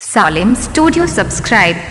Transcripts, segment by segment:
Salim Studio subscribe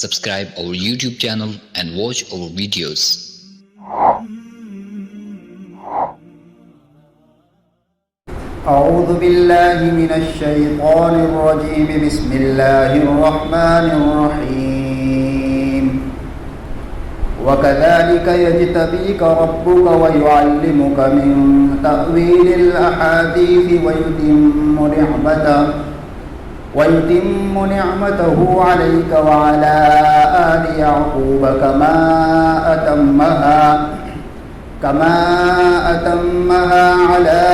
Subscribe our YouTube channel and watch our videos. أعوذ بالله من الشيطان الرجيم بسم الله الرحمن الرحيم وكذلك يجتبيك ربك ويعلمك من تأويل الأحاديث ويتم نعمته عليك وعلى آل يعقوب كما أتمها على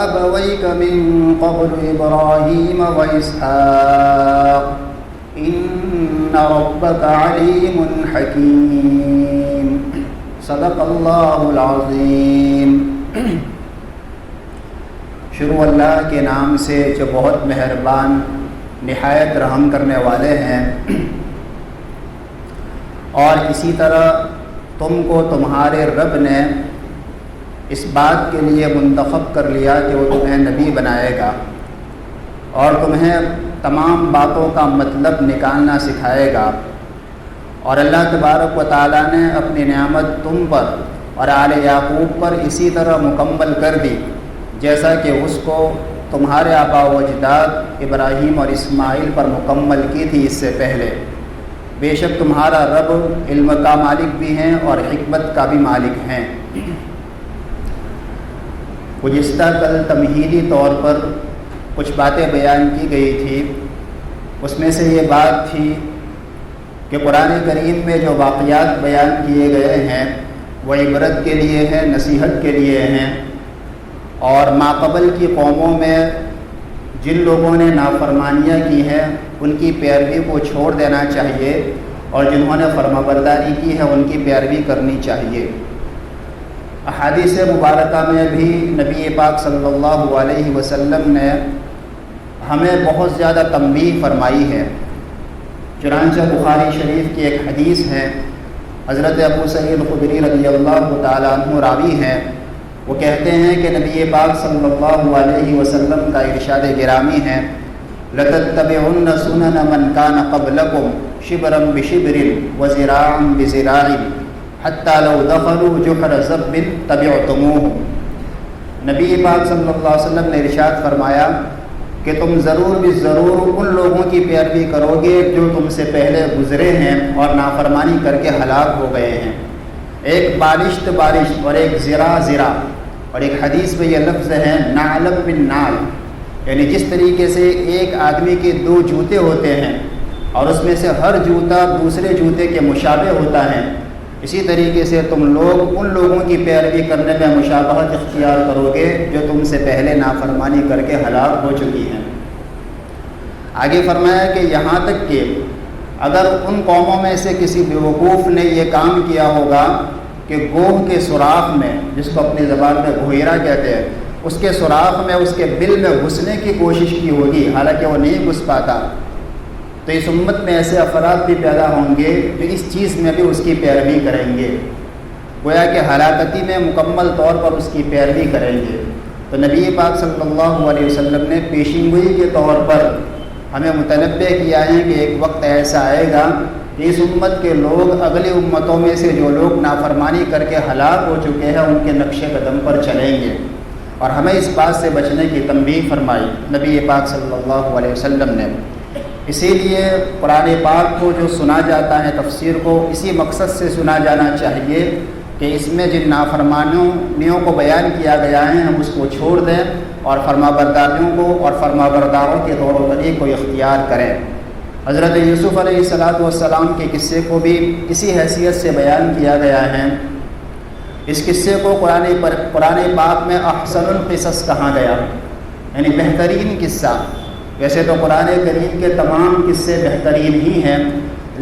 أبويك من قبل إبراهيم وإسحاق إن ربك عليم حكيم صدق الله العظيم۔ شروع اللہ کے نام سے جو بہت مہربان نہایت رحم کرنے والے ہیں، اور اسی طرح تم کو تمہارے رب نے اس بات کے لیے منتخب کر لیا کہ وہ تمہیں نبی بنائے گا اور تمہیں تمام باتوں کا مطلب نکالنا سکھائے گا، اور اللہ تبارک و تعالیٰ نے اپنی نعمت تم پر اور آل یعقوب پر اسی طرح مکمل کر دی جیسا کہ اس کو تمہارے آبا و اجداد ابراہیم اور اسماعیل پر مکمل کی تھی اس سے پہلے۔ بے شک تمہارا رب علم کا مالک بھی ہیں اور حکمت کا بھی مالک ہیں۔ گزشتہ کل تمہیدی طور پر کچھ باتیں بیان کی گئی تھی، اس میں سے یہ بات تھی کہ قرآن کریم میں جو واقعات بیان کیے گئے ہیں وہ عبرت کے لیے ہیں، نصیحت کے لیے ہیں، اور ماقبل کی قوموں میں جن لوگوں نے نافرمانیاں کی ہیں ان کی پیروی کو چھوڑ دینا چاہیے، اور جنہوں نے فرمانبرداری کی ہے ان کی پیروی کرنی چاہیے۔ احادیث مبارکہ میں بھی نبی پاک صلی اللہ علیہ وسلم نے ہمیں بہت زیادہ تنبیہ فرمائی ہے۔ چنانچہ بخاری شریف کی ایک حدیث ہے، حضرت ابو سعید خدری رضی اللہ تعالیٰ عنہ راوی ہیں، وہ کہتے ہیں کہ نبی پاک صلی اللہ علیہ وسلم کا ارشاد گرامی ہے، لَتَتَّبِعُنَّ سُنَنَ مَنْ كَانَ قَبْلَكُمْ شِبْرًا بِشِبْرٍ وَذِرَاعًا بِذِرَاعٍ حَتَّى لَوْ دَخَلُوا جُحْرَ ذَبٍّ تَبِعْتُمُوهُ۔ نبی پاک صلی اللہ علیہ وسلم نے ارشاد فرمایا کہ تم ضرور بھی ضرور ان لوگوں کی پیروی کرو گے جو تم سے پہلے گزرے ہیں اور نافرمانی کر کے ہلاک ہو گئے ہیں۔ ایک بالشت اور ایک زرا، اور ایک حدیث میں یہ لفظ ہے نعلم بن نعل، یعنی جس طریقے سے ایک آدمی کے دو جوتے ہوتے ہیں اور اس میں سے ہر جوتا دوسرے جوتے کے مشابہ ہوتا ہے، اسی طریقے سے تم لوگ ان لوگوں کی پیروی کرنے میں مشابہت اختیار کرو گے جو تم سے پہلے نافرمانی کر کے ہلاک ہو چکی ہیں۔ آگے فرمایا کہ یہاں تک کہ اگر ان قوموں میں سے کسی بیوقوف نے یہ کام کیا ہوگا کہ گوہ کے سوراخ میں، جس کو اپنی زبان میں گھوئرا کہتے ہیں، اس کے سوراخ میں اس کے بل میں گھسنے کی کوشش کی ہوگی حالانکہ وہ نہیں گھس پاتا، تو اس امت میں ایسے افراد بھی پیدا ہوں گے جو اس چیز میں بھی اس کی پیروی کریں گے، گویا کہ ہلاکتی میں مکمل طور پر اس کی پیروی کریں گے۔ تو نبی پاک صلی اللہ علیہ وسلم نے پیشین گوئی کے طور پر ہمیں متنبہ کیا ہے کہ ایک وقت ایسا آئے گا کہ اس امت کے لوگ اگلی امتوں میں سے جو لوگ نافرمانی کر کے ہلاک ہو چکے ہیں ان کے نقش قدم پر چلیں گے، اور ہمیں اس بات سے بچنے کی تنبیہ فرمائی نبی پاک صلی اللہ علیہ وسلم نے۔ اسی لیے قرآن پاک کو جو سنا جاتا ہے تفسیر کو اسی مقصد سے سنا جانا چاہیے کہ اس میں جن نافرمانیوں کو بیان کیا گیا ہے ہم اس کو چھوڑ دیں اور فرمانبرداریوں کو اور فرمانبرداروں کے طور و طریق کو اختیار کریں۔ حضرت یوسف علیہ السلام کے قصے کو بھی اسی حیثیت سے بیان کیا گیا ہے۔ اس قصے کو قرآن پاک میں احسن القصص کہا گیا، یعنی بہترین قصہ۔ ویسے تو قرآن کریم کے تمام قصے بہترین ہی ہیں،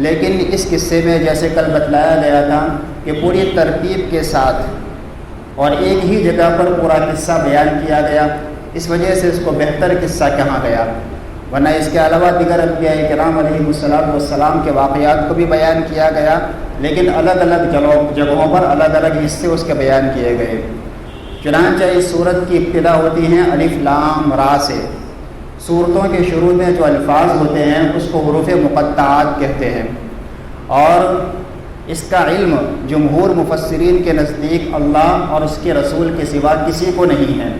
لیکن اس قصے میں جیسے کل بتلایا گیا تھا کہ پوری ترتیب کے ساتھ اور ایک ہی جگہ پر پورا قصہ بیان کیا گیا، اس وجہ سے اس کو بہتر قصہ کہا گیا، ورنہ اس کے علاوہ دیگر انبیاء کرام علیہ السلام کے واقعات کو بھی بیان کیا گیا، لیکن الگ الگ جگہوں پر الگ الگ حصے اس کے بیان کیے گئے۔ چنانچہ اس سورت کی ابتدا ہوتی ہے الف لام را سے، صورتوں کے شروع میں جو الفاظ ہوتے ہیں اس کو حروف مقطعات کہتے ہیں، اور اس کا علم جمہور مفسرین کے نزدیک اللہ اور اس کے رسول کے سوا کسی کو نہیں ہے،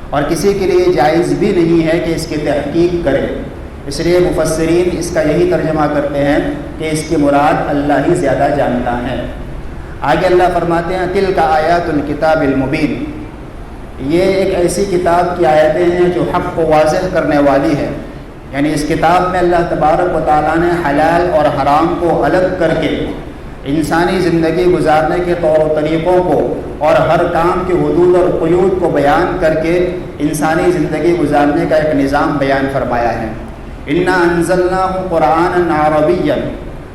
اور کسی کے لیے جائز بھی نہیں ہے کہ اس کی تحقیق کرے۔ اس لیے مفسرین اس کا یہی ترجمہ کرتے ہیں کہ اس کی مراد اللہ ہی زیادہ جانتا ہے۔ آگے اللہ فرماتے ہیں تلک آیات الکتاب المبین، یہ ایک ایسی کتاب کی آیتیں ہیں جو حق کو واضح کرنے والی ہے، یعنی اس کتاب میں اللہ تبارک و تعالیٰ نے حلال اور حرام کو الگ کر کے انسانی زندگی گزارنے کے طور و طریقوں کو اور ہر کام کے حدود اور قیود کو بیان کر کے انسانی زندگی گزارنے کا ایک نظام بیان فرمایا ہے۔ انا انزلناہ قرآنا عربیا،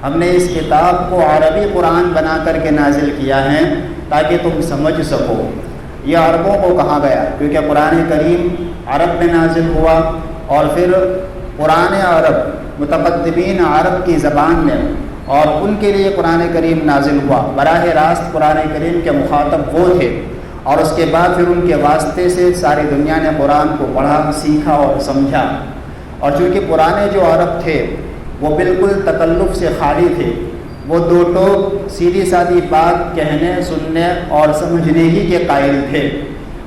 ہم نے اس کتاب کو عربی قرآن بنا کر کے نازل کیا ہے تاکہ تم سمجھ سکو۔ یہ عربوں کو کہا گیا کیونکہ قرآن کریم عرب میں نازل ہوا، اور پھر قرآن عرب متقدمین عرب کی زبان میں، اور ان کے لیے قرآن کریم نازل ہوا۔ براہ راست قرآن کریم کے مخاطب وہ تھے، اور اس کے بعد پھر ان کے واسطے سے ساری دنیا نے قرآن کو پڑھا، سیکھا اور سمجھا۔ اور چونکہ پرانے جو عرب تھے وہ بالکل تکلف سے خالی تھے، وہ دو ٹوک سیدھی سادھی بات کہنے، سننے اور سمجھنے ہی کے قائل تھے۔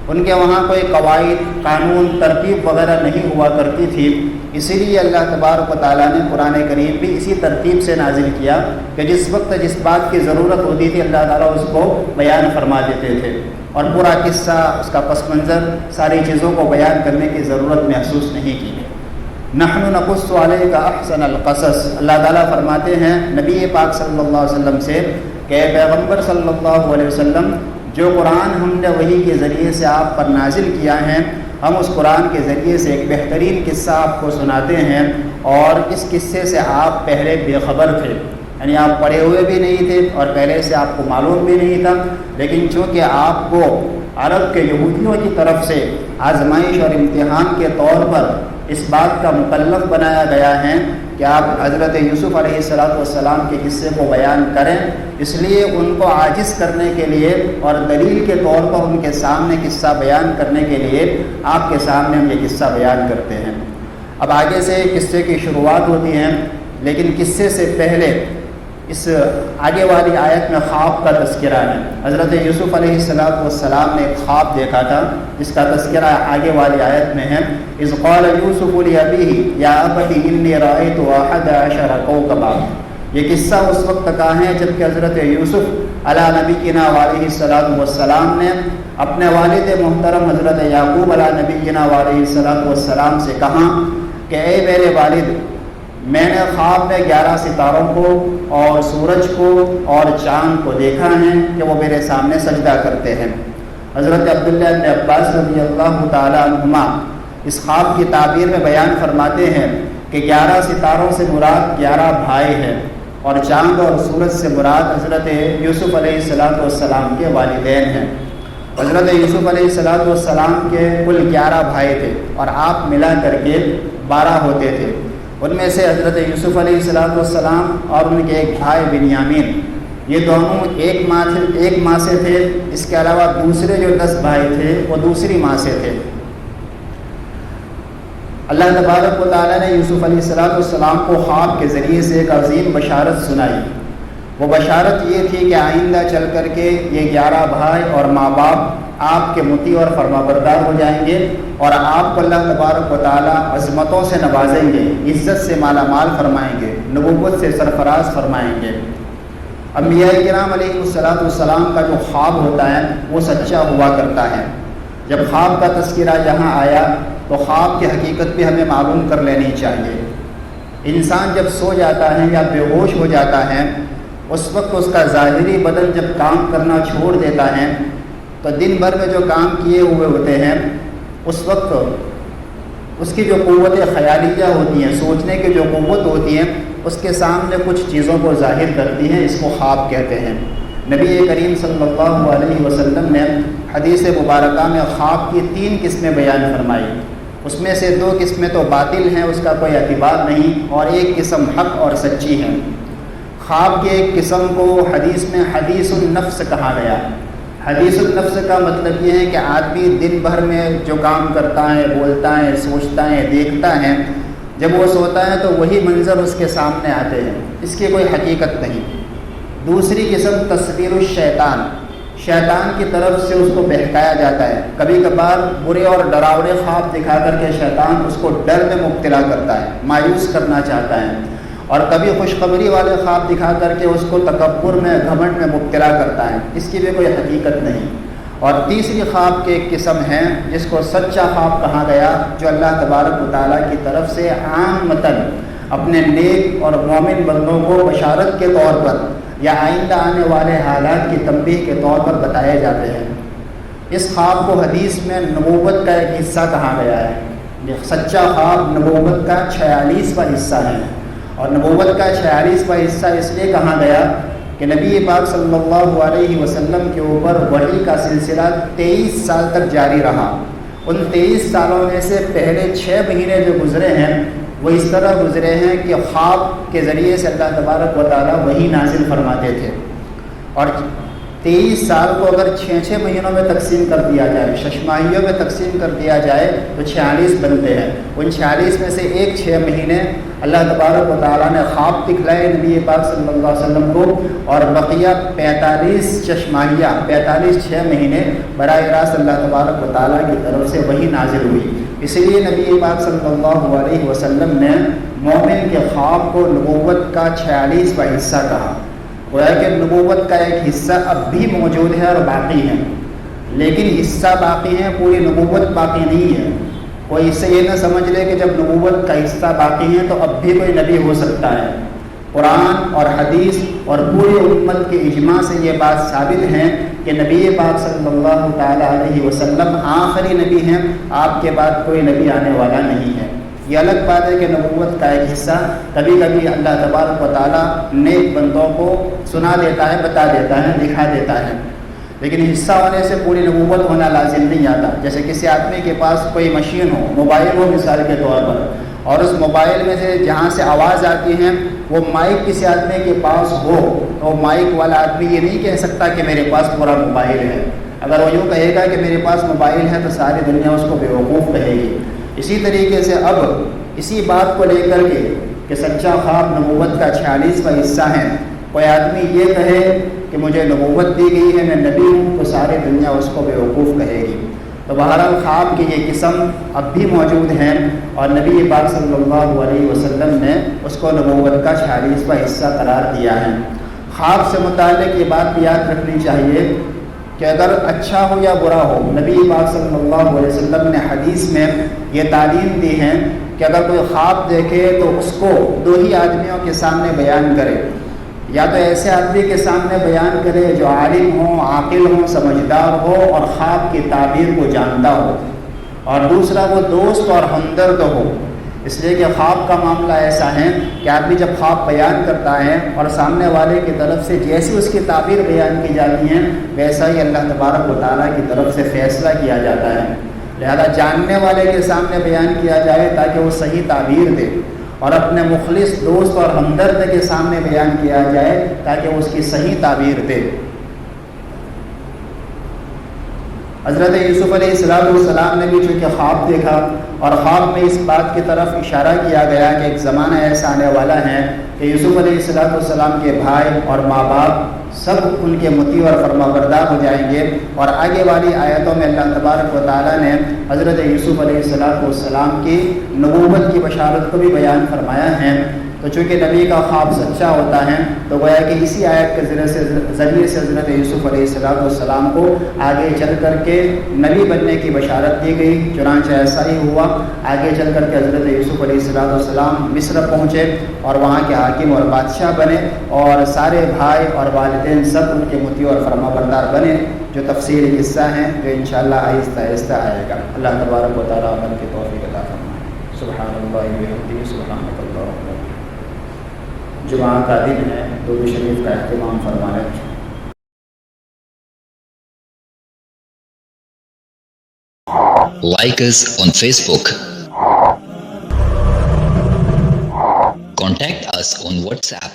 ان کے وہاں کوئی قواعد، قانون، ترتیب وغیرہ نہیں ہوا کرتی تھی، اسی لیے اللہ تبارک و تعالیٰ نے قرآن کریم بھی اسی ترتیب سے نازل کیا کہ جس وقت جس بات کی ضرورت ہوتی تھی اللہ تعالیٰ اس کو بیان فرما دیتے تھے، اور پورا قصہ، اس کا پس منظر، ساری چیزوں کو بیان کرنے کی ضرورت محسوس نہیں کی۔ نحن نقص علیک احسن القصص، اللہ تعالیٰ فرماتے ہیں نبی پاک صلی اللہ علیہ وسلم سے کہ اے پیغمبر صلی اللہ علیہ وسلم، جو قرآن ہم نے وحی کے ذریعے سے آپ پر نازل کیا ہے، ہم اس قرآن کے ذریعے سے ایک بہترین قصہ آپ کو سناتے ہیں، اور اس قصے سے آپ پہلے بے خبر تھے، یعنی آپ پڑھے ہوئے بھی نہیں تھے اور پہلے سے آپ کو معلوم بھی نہیں تھا، لیکن چونکہ آپ کو عرب کے یہودیوں کی طرف سے آزمائش اور امتحان کے طور پر اس بات کا مکلف بنایا گیا ہے کہ آپ حضرت یوسف علیہ السلام کے قصے کو بیان کریں، اس لیے ان کو عاجز کرنے کے لیے اور دلیل کے طور پر ان کے سامنے قصہ بیان کرنے کے لیے آپ کے سامنے ہم یہ قصہ بیان کرتے ہیں۔ اب آگے سے قصے کی شروعات ہوتی ہے، لیکن قصے سے پہلے اس آگے والی آیت میں خواب کا تذکرہ ہے۔ حضرت یوسف علیہ السلام نے ایک خواب دیکھا تھا جس کا تذکرہ آگے والی آیت میں ہے۔ اذ قال یوسف لأبیہ یا ابت انی رأیت 11 کوکبا، یہ قصہ اس وقت کا ہے جب کہ حضرت یوسف علی نبینا علیہ السلام نے اپنے والد محترم حضرت یعقوب علی نبینا علیہ السلام سے کہا کہ اے میرے والد، میں نے خواب میں 11 ستاروں کو اور سورج کو اور چاند کو دیکھا ہے کہ وہ میرے سامنے سجدہ کرتے ہیں۔ حضرت عبداللہ بن عباس رضی اللہ تعالیٰ عنہما اس خواب کی تعبیر میں بیان فرماتے ہیں کہ 11 ستاروں سے مراد 11 بھائی ہیں، اور چاند اور سورج سے مراد حضرت یوسف علیہ السلام کے والدین ہیں۔ حضرت یوسف علیہ السلام کے کل 11 بھائی تھے، اور آپ ملا کر کے 12 ہوتے تھے۔ ان میں سے حضرت یوسف علیہ السلام اور ان کے ایک بھائی بنیامین، یہ دونوں ایک ماں سے تھے، اس کے علاوہ دوسرے جو 10 بھائی تھے وہ دوسری ماں سے تھے۔ اللہ تبارک و تعالیٰ نے یوسف علیہ السلام کو خواب کے ذریعے سے ایک عظیم بشارت سنائی۔ وہ بشارت یہ تھی کہ آئندہ چل کر کے یہ 11 بھائی اور ماں باپ آپ کے مطیع اور فرمانبردار ہو جائیں گے، اور آپ کو اللہ تبارک و تعالیٰ عظمتوں سے نوازیں گے، عزت سے مالا مال فرمائیں گے، نبوت سے سرفراز فرمائیں گے۔ انبیاء کرام علیہ السلام کا جو خواب ہوتا ہے وہ سچا ہوا کرتا ہے۔ جب خواب کا تذکرہ یہاں آیا تو خواب کی حقیقت بھی ہمیں معلوم کر لینی چاہیے۔ انسان جب سو جاتا ہے یا بے ہوش ہو جاتا ہے، اس وقت اس کا ظاہری بدن جب کام کرنا چھوڑ دیتا ہے تو دن بھر میں جو کام کیے ہوئے ہوتے ہیں اس وقت اس کی جو قوت خیالیہ ہوتی ہیں، سوچنے کی جو قوت ہوتی ہے، اس کے سامنے کچھ چیزوں کو ظاہر کرتی ہیں، اس کو خواب کہتے ہیں۔ نبی کریم صلی اللہ علیہ وسلم نے حدیث مبارکہ میں خواب کی 3 قسمیں بیان فرمائی، اس میں سے 2 قسمیں تو باطل ہیں، اس کا کوئی اعتبار نہیں، اور ایک قسم حق اور سچی ہے۔ خواب کی ایک قسم کو حدیث میں حدیث النفس کہا گیا۔ حدیث النفس کا مطلب یہ ہے کہ آدمی دن بھر میں جو کام کرتا ہے، بولتا ہے، سوچتا ہے، دیکھتا ہے، جب وہ سوتا ہے تو وہی منظر اس کے سامنے آتے ہیں، اس کی کوئی حقیقت نہیں۔ دوسری قسم تصویر الشیطان، شیطان کی طرف سے اس کو بہکایا جاتا ہے۔ کبھی کبھار برے اور ڈراؤنے خواب دکھا کر کے شیطان اس کو ڈر میں مبتلا کرتا ہے، مایوس کرنا چاہتا ہے، اور کبھی خوشخبری والے خواب دکھا کر کے اس کو تکبر میں، گھمنڈ میں مبتلا کرتا ہے، اس کی بھی کوئی حقیقت نہیں۔ اور تیسری خواب کی ایک قسم ہے جس کو سچا خواب کہا گیا، جو اللہ تبارک و تعالیٰ کی طرف سے عامتاً اپنے نیک اور مومن بندوں کو بشارت کے طور پر یا آئندہ آنے والے حالات کی تنبیہ کے طور پر بتائے جاتے ہیں۔ اس خواب کو حدیث میں نبوت کا ایک حصہ کہا گیا ہے۔ یہ سچا خواب نبوت کا 46واں حصہ ہے، اور نبوت کا 46واں حصہ اس لیے کہا گیا کہ نبی پاک صلی اللہ علیہ وسلم کے اوپر وحی کا سلسلہ 23 سال تک جاری رہا۔ ان 23 سالوں میں سے پہلے 6 مہینے جو گزرے ہیں وہ اس طرح گزرے ہیں کہ خواب کے ذریعے سے اللہ تبارک و تعالیٰ وحی نازل فرماتے تھے، اور 23 سال کو اگر 6 مہینوں میں تقسیم کر دیا جائے، 6 ماہیوں میں تقسیم کر دیا جائے تو 46 بنتے ہیں۔ ان 46 میں سے ایک 6 مہینے اللہ تبارک و تعالیٰ نے خواب دکھلائے نبی پاک صلی اللہ علیہ وسلم کو، اور بقیہ 45 6 مہینے براہ راست اللہ تبارک و تعالیٰ کی طرف سے وحی نازل ہوئی۔ اسی لیے نبی پاک صلی اللہ علیہ وسلم نے مومن کے خواب کو نبوت کا 46واں حصہ کہا۔ گویا کہ نبوت کا ایک حصہ اب بھی موجود ہے اور باقی ہے، لیکن حصہ باقی ہے، پوری نبوت باقی نہیں ہے۔ کوئی اس سے یہ نہ سمجھ لے کہ جب نبوت کا حصہ باقی ہے تو اب بھی کوئی نبی ہو سکتا ہے۔ قرآن اور حدیث اور پوری امت کے اجماع سے یہ بات ثابت ہے کہ نبی پاک صلی اللہ تعالیٰ علیہ وسلم آخری نبی ہیں، آپ کے بعد کوئی نبی آنے والا نہیں ہے۔ یہ الگ بات ہے کہ نبوت کا ایک حصہ کبھی کبھی اللہ تبارک و تعالیٰ نیک بندوں کو سنا دیتا ہے، بتا دیتا ہے، دکھا دیتا ہے، لیکن حصہ ہونے سے پوری نبوت ہونا لازم نہیں آتا۔ جیسے کسی آدمی کے پاس کوئی مشین ہو، موبائل ہو مثال کے طور پر، اور اس موبائل میں سے جہاں سے آواز آتی ہے وہ مائک کسی آدمی کے پاس ہو، تو مائک والا آدمی یہ نہیں کہہ سکتا کہ میرے پاس پورا موبائل ہے۔ اگر وہ یوں کہے گا کہ میرے پاس موبائل ہے تو ساری دنیا اس کو بیوقوف کہے گی۔ اسی طریقے سے اب اسی بات کو لے کر کے کہ سچا خواب نبوت کا 46واں حصہ ہے، کوئی آدمی یہ کہے کہ مجھے نبوت دی گئی ہے، میں نبی ہوں، تو ساری دنیا اس کو بیوقوف کہے گی۔ تو بہرحال خواب کی یہ قسم اب بھی موجود ہیں، اور نبی پاک صلی اللہ علیہ وسلم نے اس کو نبوت کا 46واں حصہ قرار دیا ہے۔ خواب سے متعلق یہ بات یاد رکھنی چاہیے کہ اگر اچھا ہو یا برا ہو، نبی پاک صلی اللہ علیہ وسلم نے حدیث میں یہ تعلیم دی ہے کہ اگر کوئی خواب دیکھے تو اس کو 2 ہی آدمیوں کے سامنے بیان کرے، یا تو ایسے آدمی کے سامنے بیان کرے جو عالم ہو، عاقل ہو، سمجھدار ہو اور خواب کی تعبیر کو جانتا ہو، اور دوسرا وہ دوست اور ہمدرد ہو۔ اس لیے کہ خواب کا معاملہ ایسا ہے کہ آدمی جب خواب بیان کرتا ہے اور سامنے والے کی طرف سے جیسی اس کی تعبیر بیان کی جاتی ہے ویسا ہی اللہ تبارک و تعالیٰ کی طرف سے فیصلہ کیا جاتا ہے۔ لہذا جاننے والے کے سامنے بیان کیا جائے تاکہ وہ صحیح تعبیر دے، اور اپنے مخلص دوست اور ہمدرد کے سامنے بیان کیا جائے تاکہ وہ اس کی صحیح تعبیر دے۔ حضرت یوسف علیہ السلام نے بھی چونکہ خواب دیکھا، اور خواب میں اس بات کی طرف اشارہ کیا گیا کہ ایک زمانہ ایسا آنے والا ہے کہ یوسف علیہ السلام کے بھائی اور ماں باپ سب ان کے مطیع اور فرما بردار ہو جائیں گے، اور آگے والی آیتوں میں اللہ تبارک و تعالیٰ نے حضرت یوسف علیہ السلام کی نبوت کی بشارت کو بھی بیان فرمایا ہے۔ تو چونکہ نبی کا خواب سچا ہوتا ہے تو گویا کہ اسی آیت کے ذریعے سے حضرت یوسف علیہ السلام کو آگے چل کر کے نبی بننے کی بشارت دی گئی۔ چنانچہ ایسا ہی ہوا، آگے چل کر کے حضرت یوسف علیہ السلام مصر پہنچے اور وہاں کے حاکم اور بادشاہ بنے، اور سارے بھائی اور والدین سب ان کے مطیع اور فرما بردار بنے، جو تفصیلی قصہ ہیں جو انشاءاللہ آہستہ آہستہ آئے گا۔ اللہ تبارک و تعالیٰ عمل کی توفیق عطا فرمائے۔ سبحان اللہ و بحمدہ، سبحان اللہ۔ جمعہ کا دن ہے، درود شریف کا اہتمام فرمائیں۔ Like us on Facebook. Contact us on WhatsApp.